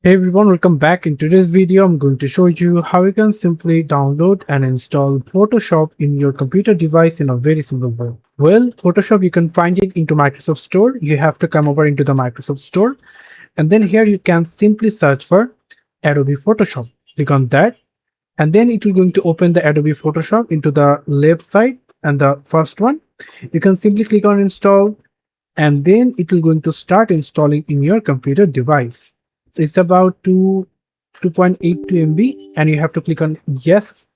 Hey everyone, welcome back. In today's video, I'm going to show you how you can simply download and install Photoshop in your computer device in a very simple way. Well, Photoshop, you can find it into Microsoft Store. You have to come over into the Microsoft Store. And then here you can simply search for Adobe Photoshop. Click on that. And then it will going to open the Adobe Photoshop into the left side. And the first one, you can simply click on install. And then it will going to start installing in your computer device. So it's about 2.82 MB and you have to click on yes.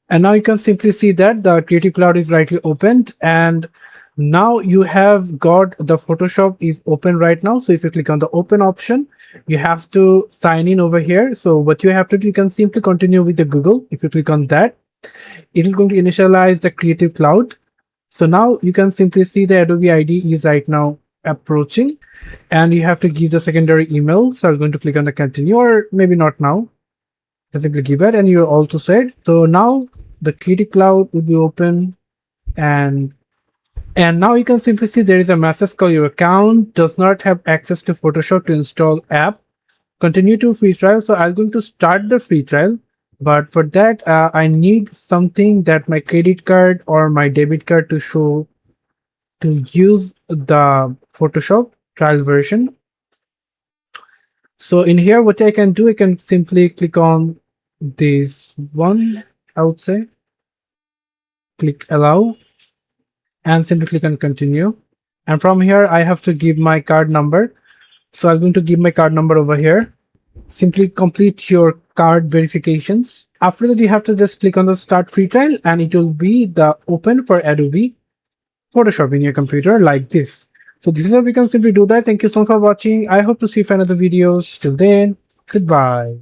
And now you can simply see that the Creative Cloud is rightly opened, and now you have got the Photoshop is open right now. So if you click on the open option, you have to sign in over here. So what you have to do, you can simply continue with the Google. If you click on that, it is going to initialize the Creative Cloud. So now you can simply see the Adobe ID is right now approaching, and you have to give the secondary email. So I'm going to click on the continue, or maybe not now. I simply give it, and you're all to set. So now the Creative Cloud will be open, and now you can simply see there is a message called your account does not have access to Photoshop to install app. Continue to free trial. So I'm going to start the free trial, but for that I need something that my credit card or my debit card to show to use the Photoshop trial version. So in here, what I can do, I can simply click on this one, I would say, click allow, and simply click on continue. And from here, I have to give my card number. So I'm going to give my card number over here. Simply complete your card verifications. After that, you have to just click on the start free trial, and it will be the open for Adobe Photoshop in your computer like this. So this is how we can simply do that. Thank you so much for watching. I hope to see you for another videos. Till then, goodbye.